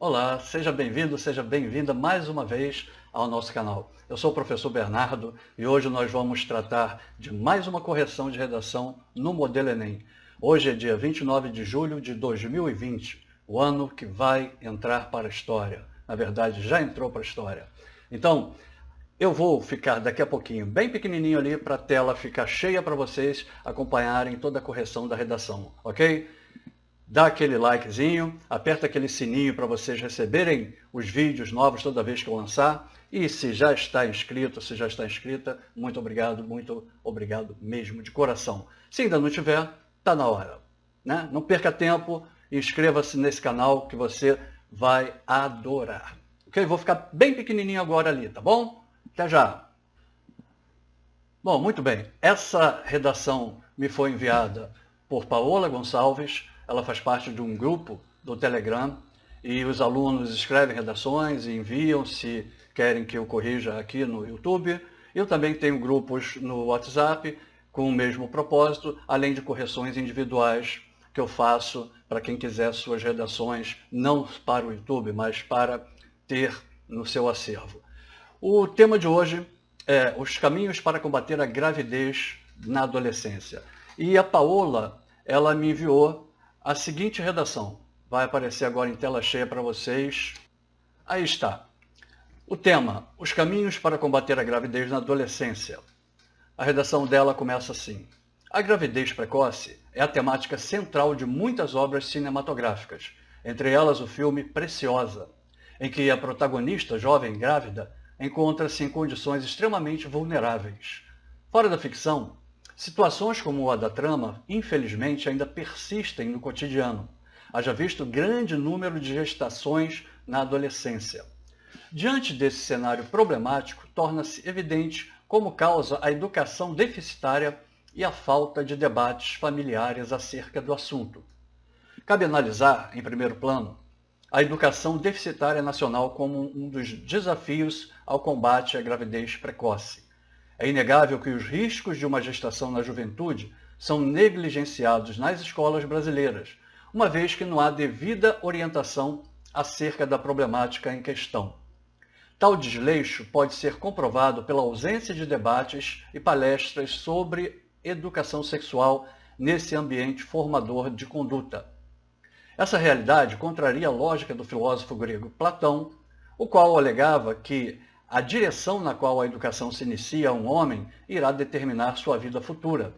Olá, seja bem-vindo, seja bem-vinda mais uma vez ao nosso canal. Eu sou o professor Bernardo e hoje nós vamos tratar de mais uma correção de redação no modelo Enem. Hoje é dia 29 de julho de 2020, o ano que vai entrar para a história. Na verdade, já entrou para a história. Então, eu vou ficar daqui a pouquinho bem pequenininho ali para a tela ficar cheia para vocês acompanharem toda a correção da redação, ok? Dá aquele likezinho, aperta aquele sininho para vocês receberem os vídeos novos toda vez que eu lançar. E se já está inscrito, se já está inscrita, muito obrigado mesmo, de coração. Se ainda não tiver, está na hora, né? Não perca tempo, inscreva-se nesse canal que você vai adorar. Ok? Vou ficar bem pequenininho agora ali, tá bom? Até já! Bom, muito bem. Essa redação me foi enviada por Paola Gonçalves. Ela faz parte de um grupo do Telegram e os alunos escrevem redações e enviam se querem que eu corrija aqui no YouTube. Eu também tenho grupos no WhatsApp com o mesmo propósito, além de correções individuais que eu faço para quem quiser suas redações, não para o YouTube, mas para ter no seu acervo. O tema de hoje é os caminhos para combater a gravidez na adolescência. E a Paola, ela me enviou a seguinte redação. Vai aparecer agora em tela cheia para vocês. Aí está. O tema, os caminhos para combater a gravidez na adolescência. A redação dela começa assim. A gravidez precoce é a temática central de muitas obras cinematográficas, entre elas o filme Preciosa, em que a protagonista, jovem grávida, encontra-se em condições extremamente vulneráveis. Fora da ficção, situações como a da trama, infelizmente, ainda persistem no cotidiano. Haja visto grande número de gestações na adolescência. Diante desse cenário problemático, torna-se evidente como causa a educação deficitária e a falta de debates familiares acerca do assunto. Cabe analisar, em primeiro plano, a educação deficitária nacional como um dos desafios ao combate à gravidez precoce. É inegável que os riscos de uma gestação na juventude são negligenciados nas escolas brasileiras, uma vez que não há devida orientação acerca da problemática em questão. Tal desleixo pode ser comprovado pela ausência de debates e palestras sobre educação sexual nesse ambiente formador de conduta. Essa realidade contraria a lógica do filósofo grego Platão, o qual alegava que a direção na qual a educação se inicia a um homem irá determinar sua vida futura.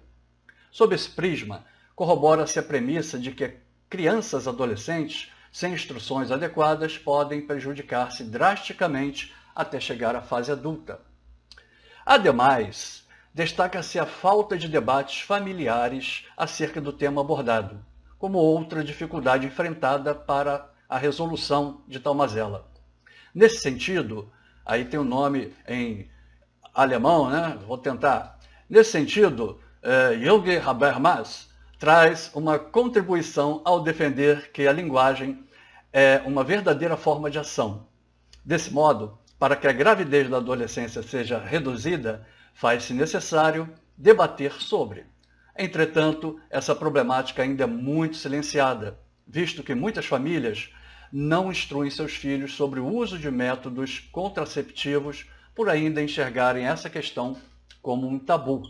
Sob esse prisma, corrobora-se a premissa de que crianças adolescentes, sem instruções adequadas, podem prejudicar-se drasticamente até chegar à fase adulta. Ademais, destaca-se a falta de debates familiares acerca do tema abordado, como outra dificuldade enfrentada para a resolução de tal mazela. Nesse sentido, aí tem o nome em alemão, né? Vou tentar. Nesse sentido, Jürgen Habermas traz uma contribuição ao defender que a linguagem é uma verdadeira forma de ação. Desse modo, para que a gravidez da adolescência seja reduzida, faz-se necessário debater sobre. Entretanto, essa problemática ainda é muito silenciada, visto que muitas famílias não instruem seus filhos sobre o uso de métodos contraceptivos por ainda enxergarem essa questão como um tabu.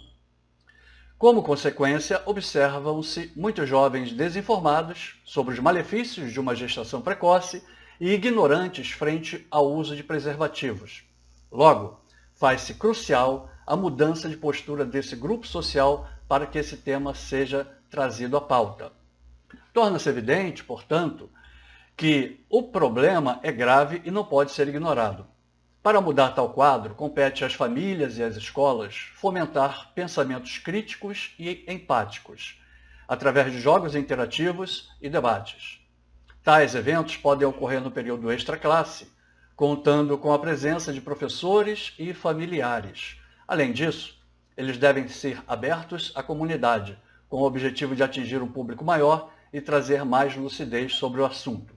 Como consequência, observam-se muitos jovens desinformados sobre os malefícios de uma gestação precoce e ignorantes frente ao uso de preservativos. Logo, faz-se crucial a mudança de postura desse grupo social para que esse tema seja trazido à pauta. Torna-se evidente, portanto, que o problema é grave e não pode ser ignorado. Para mudar tal quadro, compete às famílias e às escolas fomentar pensamentos críticos e empáticos, através de jogos interativos e debates. Tais eventos podem ocorrer no período extraclasse, contando com a presença de professores e familiares. Além disso, eles devem ser abertos à comunidade, com o objetivo de atingir um público maior e trazer mais lucidez sobre o assunto.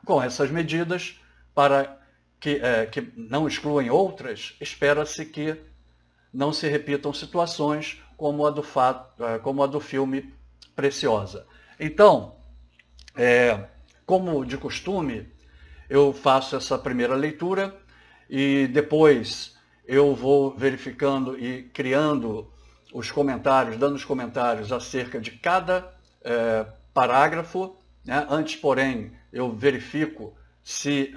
Com essas medidas, para que não excluem outras, espera-se que não se repitam situações como a do filme Preciosa. Então, como de costume, eu faço essa primeira leitura e depois eu vou verificando e criando os comentários, dando os comentários acerca de cada parágrafo, né? Antes, porém, eu verifico se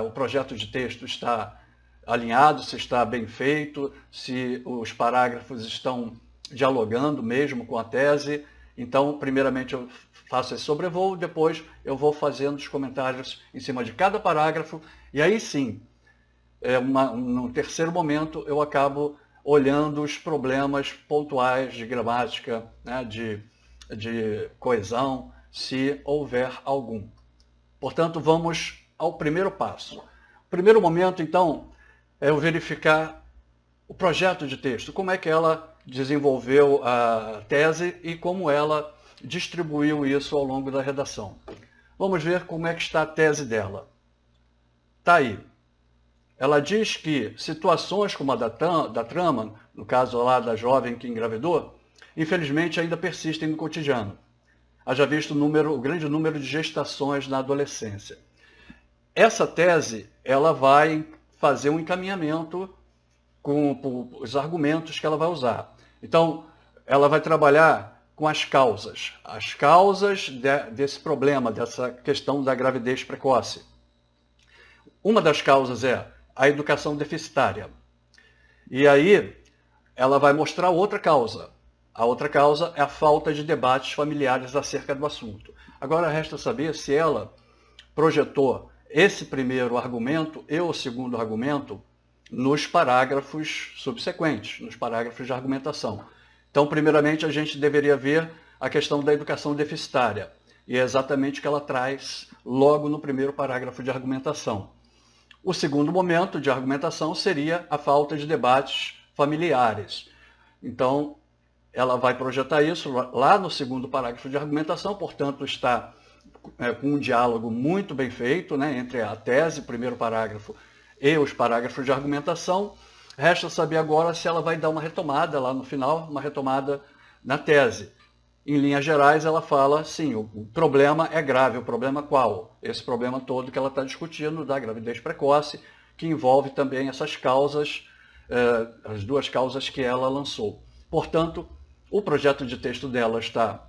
o projeto de texto está alinhado, se está bem feito, se os parágrafos estão dialogando mesmo com a tese. Então, primeiramente eu faço esse sobrevoo, depois eu vou fazendo os comentários em cima de cada parágrafo, e aí sim, no terceiro momento, eu acabo olhando os problemas pontuais de gramática, né, de coesão, se houver algum. Portanto, vamos ao primeiro passo. O primeiro momento, então, é eu verificar o projeto de texto, como é que ela desenvolveu a tese e como ela distribuiu isso ao longo da redação. Vamos ver como é que está a tese dela. Está aí. Ela diz que situações como a da trama, no caso lá da jovem que engravidou, infelizmente ainda persistem no cotidiano. Haja visto o grande número de gestações na adolescência. Essa tese, ela vai fazer um encaminhamento com os argumentos que ela vai usar. Então, ela vai trabalhar com as causas desse problema, dessa questão da gravidez precoce. Uma das causas é a educação deficitária. E aí, ela vai mostrar outra causa. A outra causa é a falta de debates familiares acerca do assunto. Agora, resta saber se ela projetou esse primeiro argumento e o segundo argumento nos parágrafos subsequentes, nos parágrafos de argumentação. Então, primeiramente, a gente deveria ver a questão da educação deficitária. E é exatamente o que ela traz logo no primeiro parágrafo de argumentação. O segundo momento de argumentação seria a falta de debates familiares. Então, ela vai projetar isso lá no segundo parágrafo de argumentação, portanto, está com um diálogo muito bem feito, né, entre a tese, primeiro parágrafo, e os parágrafos de argumentação. Resta saber agora se ela vai dar uma retomada lá no final, uma retomada na tese. Em linhas gerais, ela fala, sim, o problema é grave. O problema qual? Esse problema todo que ela está discutindo da gravidez precoce, que envolve também essas causas, as duas causas que ela lançou. Portanto, o projeto de texto dela está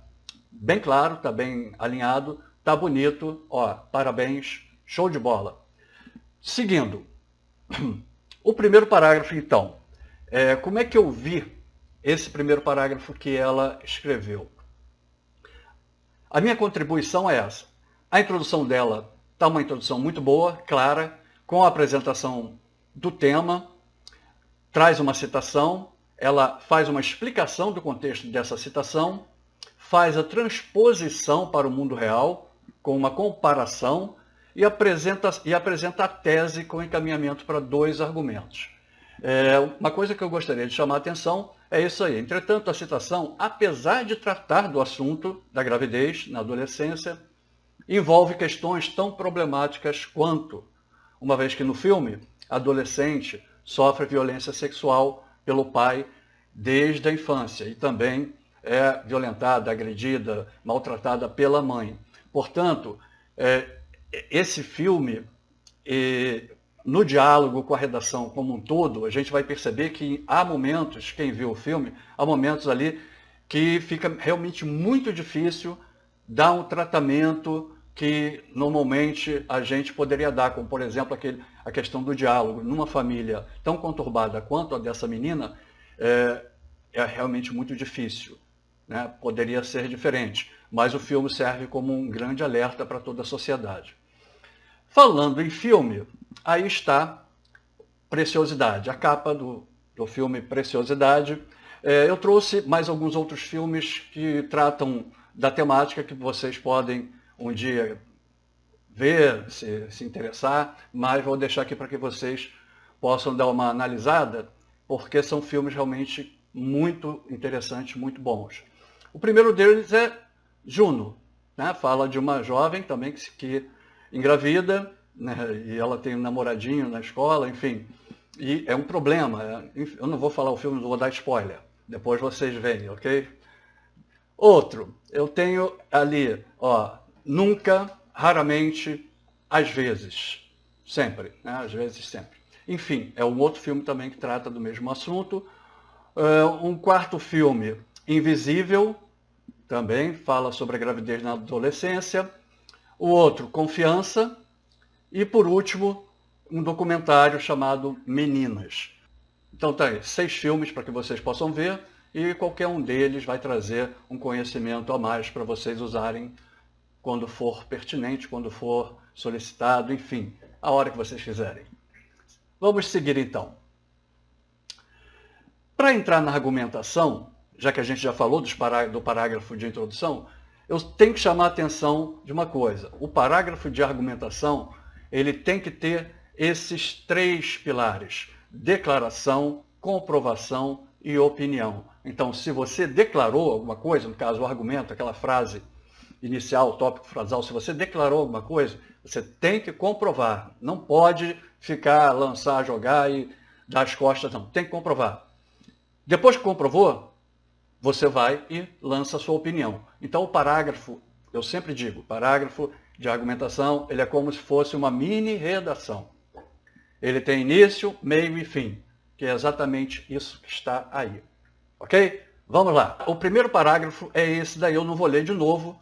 bem claro, está bem alinhado, está bonito, ó, parabéns, show de bola. Seguindo, o primeiro parágrafo, então. Como é que eu vi esse primeiro parágrafo que ela escreveu? A minha contribuição é essa. A introdução dela está uma introdução muito boa, clara, com a apresentação do tema, traz uma citação, ela faz uma explicação do contexto dessa citação, faz a transposição para o mundo real, com uma comparação, e apresenta a tese com encaminhamento para dois argumentos. Uma coisa que eu gostaria de chamar a atenção é isso aí. Entretanto, a citação, apesar de tratar do assunto da gravidez na adolescência, envolve questões tão problemáticas quanto, uma vez que no filme, a adolescente sofre violência sexual pelo pai desde a infância e também é violentada, agredida, maltratada pela mãe. Portanto, esse filme, no diálogo com a redação como um todo, a gente vai perceber que há momentos, quem viu o filme, há momentos ali que fica realmente muito difícil dar um tratamento que normalmente a gente poderia dar, como por exemplo a questão do diálogo. Numa família tão conturbada quanto a dessa menina, é realmente muito difícil, né? Poderia ser diferente, mas o filme serve como um grande alerta para toda a sociedade. Falando em filme, aí está Preciosidade, a capa do filme Preciosidade. Eu trouxe mais alguns outros filmes que tratam da temática que vocês podem um dia ver, se interessar, mas vou deixar aqui para que vocês possam dar uma analisada, porque são filmes realmente muito interessantes, muito bons. O primeiro deles é Juno, né? Fala de uma jovem também que engravida, né? E ela tem um namoradinho na escola, enfim. E é um problema. Eu não vou falar o filme, não vou dar spoiler. Depois vocês veem, ok? Outro, eu tenho ali, ó, Nunca, Raramente, Às Vezes. sempre, né? Às vezes sempre. Enfim, é um outro filme também que trata do mesmo assunto. Um quarto filme, Invisível, também fala sobre a gravidez na adolescência. O outro, Confiança. E por último, um documentário chamado Meninas. Então tá aí, 6 filmes para que vocês possam ver e qualquer um deles vai trazer um conhecimento a mais para vocês usarem quando for pertinente, quando for solicitado, enfim, a hora que vocês quiserem. Vamos seguir então. Para entrar na argumentação, já que a gente já falou do parágrafo de introdução, eu tenho que chamar a atenção de uma coisa. O parágrafo de argumentação, ele tem que ter esses 3 pilares: declaração, comprovação e opinião. Então, se você declarou alguma coisa, no caso o argumento, aquela frase inicial, o tópico frasal, se você declarou alguma coisa, você tem que comprovar. Não pode ficar, lançar, jogar e dar as costas, não. Tem que comprovar. Depois que comprovou, você vai e lança a sua opinião. Então o parágrafo, eu sempre digo, parágrafo de argumentação, ele é como se fosse uma mini redação. Ele tem início, meio e fim, que é exatamente isso que está aí. Ok? Vamos lá. O primeiro parágrafo é esse daí, eu não vou ler de novo.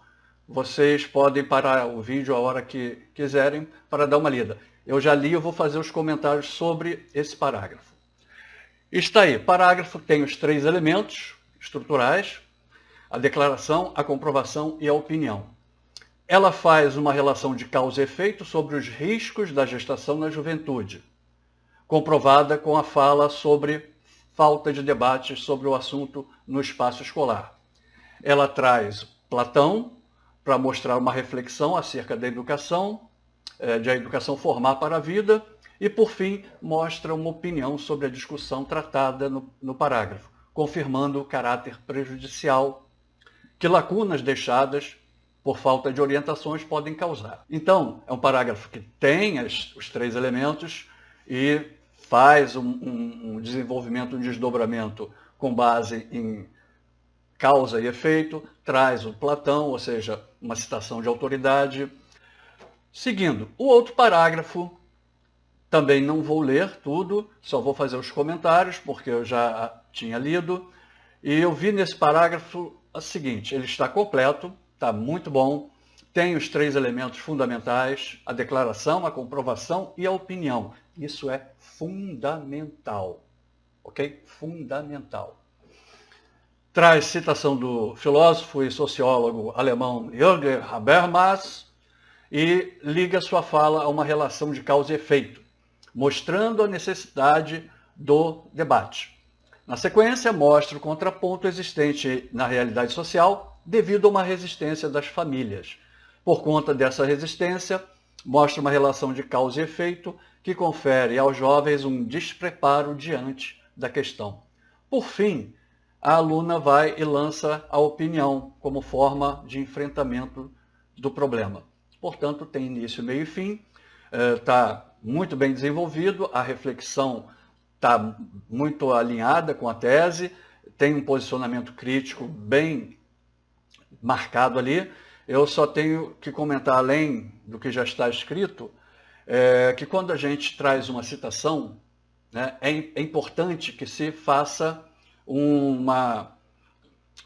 Vocês podem parar o vídeo a hora que quiserem para dar uma lida. Eu já li, eu vou fazer os comentários sobre esse parágrafo. Está aí, parágrafo tem os 3 elementos estruturais: a declaração, a comprovação e a opinião. Ela faz uma relação de causa e efeito sobre os riscos da gestação na juventude, comprovada com a fala sobre falta de debates sobre o assunto no espaço escolar. Ela traz Platão para mostrar uma reflexão acerca da educação, de a educação formar para a vida, e, por fim, mostra uma opinião sobre a discussão tratada no parágrafo, confirmando o caráter prejudicial que lacunas deixadas por falta de orientações podem causar. Então, é um parágrafo que tem os 3 elementos e faz um desenvolvimento, um desdobramento com base em causa e efeito, traz o Platão, ou seja, uma citação de autoridade. Seguindo, o outro parágrafo, também não vou ler tudo, só vou fazer os comentários, porque eu já tinha lido, e eu vi nesse parágrafo o seguinte: ele está completo, está muito bom, tem os 3 elementos fundamentais: a declaração, a comprovação e a opinião. Isso é fundamental, ok? Fundamental. Traz citação do filósofo e sociólogo alemão Jürgen Habermas e liga sua fala a uma relação de causa e efeito, mostrando a necessidade do debate. Na sequência, mostra o contraponto existente na realidade social devido a uma resistência das famílias. Por conta dessa resistência, mostra uma relação de causa e efeito que confere aos jovens um despreparo diante da questão. Por fim, a aluna vai e lança a opinião como forma de enfrentamento do problema. Portanto, tem início, meio e fim, está muito bem desenvolvido, a reflexão está muito alinhada com a tese, tem um posicionamento crítico bem marcado ali. Eu só tenho que comentar, além do que já está escrito, que quando a gente traz uma citação, né, é importante que se faça uma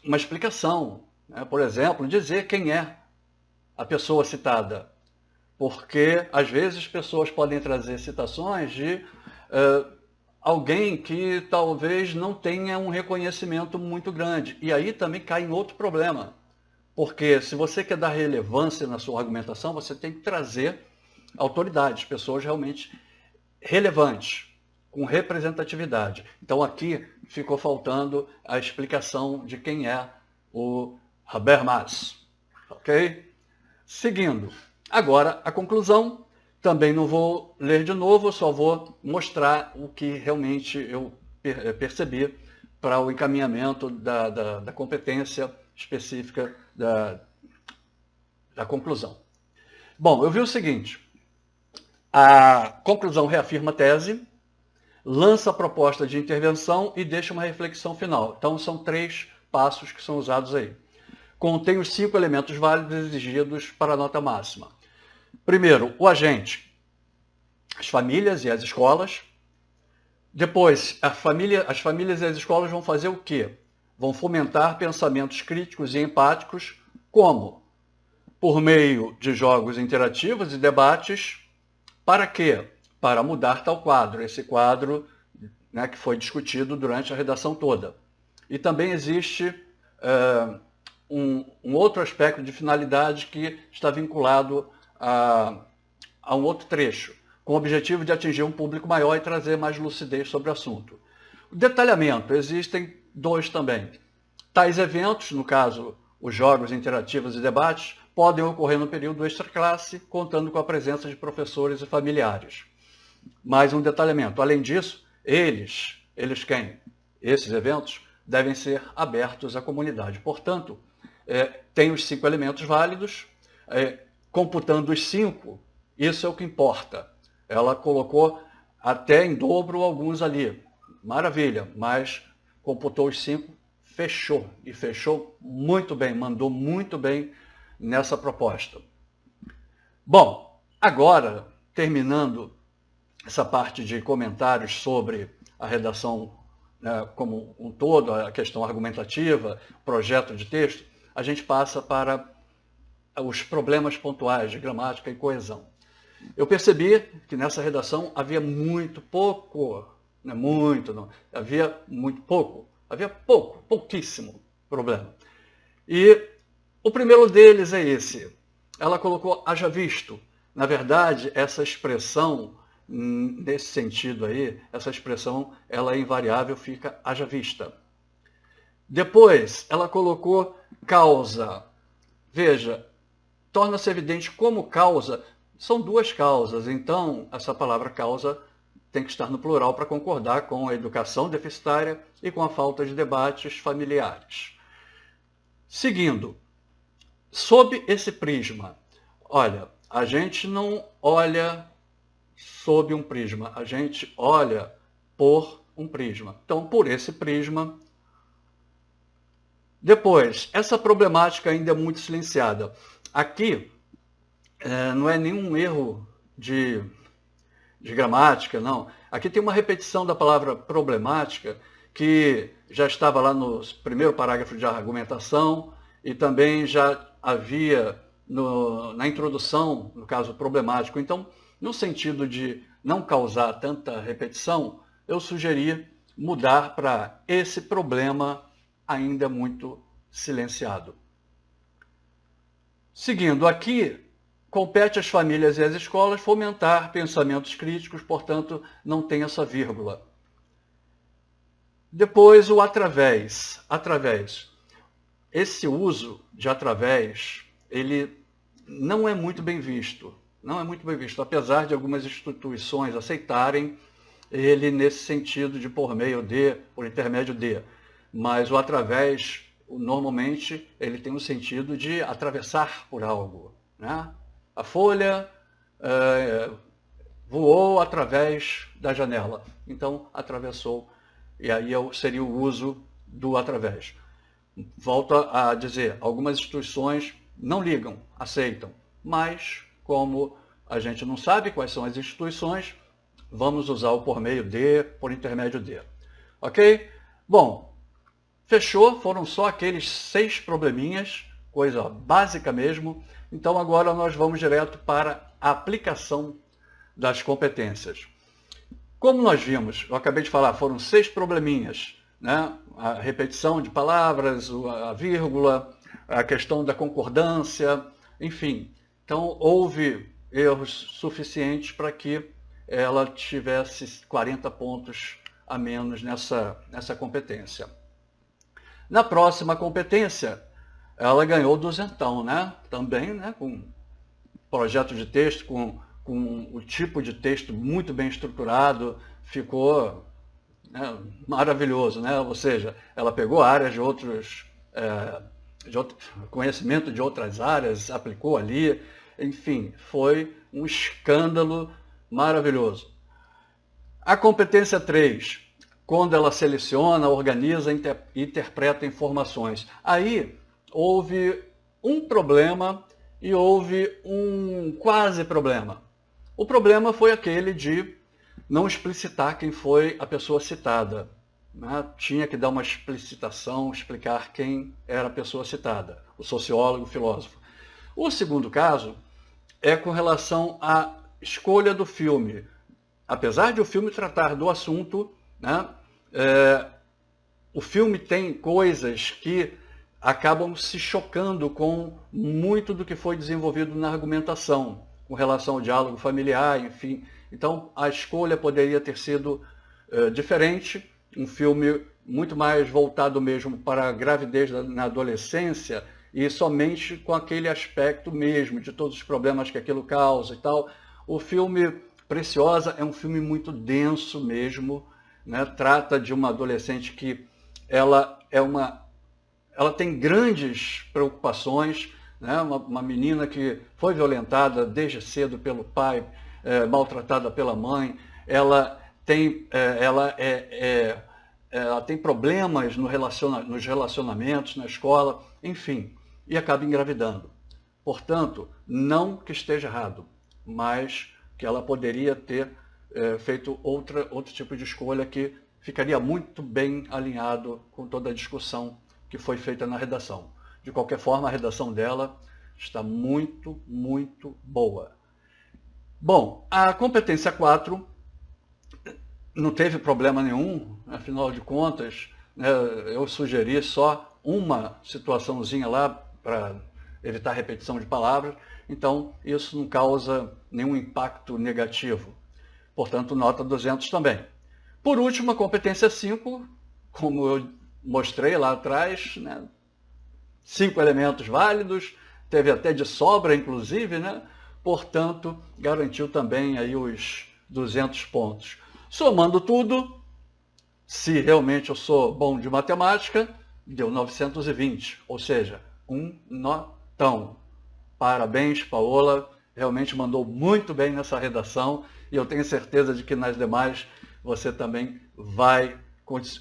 explicação, né? Por exemplo, dizer quem é a pessoa citada, porque às vezes pessoas podem trazer citações de alguém que talvez não tenha um reconhecimento muito grande, e aí também cai em outro problema, porque se você quer dar relevância na sua argumentação, você tem que trazer autoridades, pessoas realmente relevantes, com representatividade. Então aqui ficou faltando a explicação de quem é o Habermas. Ok? Seguindo. Agora, a conclusão. Também não vou ler de novo, só vou mostrar o que realmente eu percebi para o encaminhamento da competência específica da conclusão. Bom, eu vi o seguinte. A conclusão reafirma a tese, lança a proposta de intervenção e deixa uma reflexão final. Então, são 3 passos que são usados aí. Contém os 5 elementos válidos exigidos para a nota máxima. Primeiro, o agente. as famílias e as escolas. Depois, as famílias e as escolas vão fazer o quê? Vão fomentar pensamentos críticos e empáticos, como? Por meio de jogos interativos e debates. Para quê? Para mudar tal quadro, esse quadro, né, que foi discutido durante a redação toda. E também existe um outro aspecto de finalidade que está vinculado a um outro trecho, com o objetivo de atingir um público maior e trazer mais lucidez sobre o assunto. O detalhamento, existem dois também. Tais eventos, no caso, os jogos interativos e debates, podem ocorrer no período extraclasse, contando com a presença de professores e familiares. Mais um detalhamento. Além disso, eles quem? Esses eventos devem ser abertos à comunidade. Portanto, tem os 5 elementos válidos, computando os 5, isso é o que importa. Ela colocou até em dobro alguns ali. Maravilha, mas computou os 5, fechou. E fechou muito bem, mandou muito bem nessa proposta. Bom, agora, terminando essa parte de comentários sobre a redação, né, como um todo, a questão argumentativa, projeto de texto, a gente passa para os problemas pontuais de gramática e coesão. Eu percebi que nessa redação havia muito pouco, não é muito, não, havia muito pouco, havia pouquíssimo problema. E o primeiro deles é esse. Ela colocou haja visto. Na verdade, essa expressão, nesse sentido aí, essa expressão, ela é invariável, fica haja vista. Depois, ela colocou causa. Veja, torna-se evidente como causa, são 2 causas, então essa palavra causa tem que estar no plural para concordar com a educação deficitária e com a falta de debates familiares. Seguindo, sob esse prisma, olha, a gente não olha sob um prisma, a gente olha por um prisma. Então, por esse prisma. Depois, essa problemática ainda é muito silenciada. Aqui, não é nenhum erro de gramática, não. Aqui tem uma repetição da palavra problemática, que já estava lá no primeiro parágrafo de argumentação, e também já havia na introdução, no caso problemático. Então, no sentido de não causar tanta repetição, eu sugeri mudar para esse problema ainda muito silenciado. Seguindo aqui, compete às famílias e às escolas fomentar pensamentos críticos, portanto, não tem essa vírgula. Depois, o através. Através. Esse uso de através, ele não é muito bem visto. Não é muito bem visto, apesar de algumas instituições aceitarem ele nesse sentido de por meio de, por intermédio de. Mas o através, normalmente, ele tem o sentido de atravessar por algo, né? A folha voou através da janela, então atravessou, e aí seria o uso do através. Volto a dizer, algumas instituições não ligam, aceitam, mas como a gente não sabe quais são as instituições, vamos usar o por meio de, por intermédio de. Ok? Bom, fechou, foram só aqueles 6 probleminhas, coisa básica mesmo. Então agora nós vamos direto para a aplicação das competências. Como nós vimos, eu acabei de falar, foram 6 probleminhas, né? A repetição de palavras, a vírgula, a questão da concordância, enfim. Então houve erros suficientes para que ela tivesse 40 pontos a menos nessa competência. Na próxima competência, ela ganhou 200, né? Também, né? Com projeto de texto, com o tipo de texto muito bem estruturado, ficou, né, maravilhoso, né? Ou seja, ela pegou áreas de outros, conhecimento de outras áreas, aplicou ali, enfim, foi um escândalo maravilhoso. A competência 3, quando ela seleciona, organiza, interpreta informações. Aí houve um problema e houve um quase problema. O problema foi aquele de não explicitar quem foi a pessoa citada, né? Tinha que dar uma explicitação, explicar quem era a pessoa citada, o sociólogo, o filósofo. O segundo caso é com relação à escolha do filme. Apesar de o filme tratar do assunto, né, o filme tem coisas que acabam se chocando com muito do que foi desenvolvido na argumentação, com relação ao diálogo familiar, enfim. Então, a escolha poderia ter sido diferente, um filme muito mais voltado mesmo para a gravidez na adolescência e somente com aquele aspecto mesmo, de todos os problemas que aquilo causa e tal. O filme Preciosa é um filme muito denso mesmo, né? Trata de uma adolescente que ela tem grandes preocupações, né? Uma menina que foi violentada desde cedo pelo pai, maltratada pela mãe, ela tem problemas nos relacionamentos, na escola, enfim, e acaba engravidando. Portanto, não que esteja errado, mas que ela poderia ter feito outro tipo de escolha que ficaria muito bem alinhado com toda a discussão que foi feita na redação. De qualquer forma, a redação dela está muito, muito boa. Bom, a competência 4 não teve problema nenhum, afinal de contas, né, eu sugeri só uma situaçãozinha lá para evitar repetição de palavras, então isso não causa nenhum impacto negativo. Portanto, nota 200 também. Por último, a competência 5, como eu mostrei lá atrás, né, 5 elementos válidos, teve até de sobra, inclusive, né? Portanto, garantiu também aí os 200 pontos. Somando tudo, se realmente eu sou bom de matemática, deu 920, ou seja, um notão. Parabéns, Paola, realmente mandou muito bem nessa redação e eu tenho certeza de que nas demais você também vai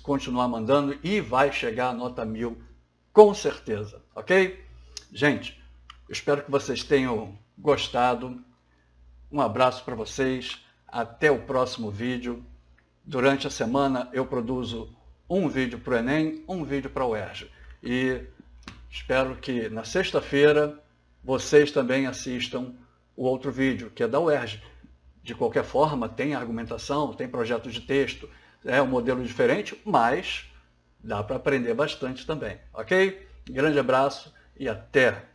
continuar mandando e vai chegar a nota 1000, com certeza, ok? Gente, espero que vocês tenham gostado. Um abraço para vocês. Até o próximo vídeo. Durante a semana eu produzo um vídeo para o Enem, um vídeo para a UERJ. E espero que na sexta-feira vocês também assistam o outro vídeo, que é da UERJ. De qualquer forma, tem argumentação, tem projeto de texto, é um modelo diferente, mas dá para aprender bastante também, ok? Grande abraço e até!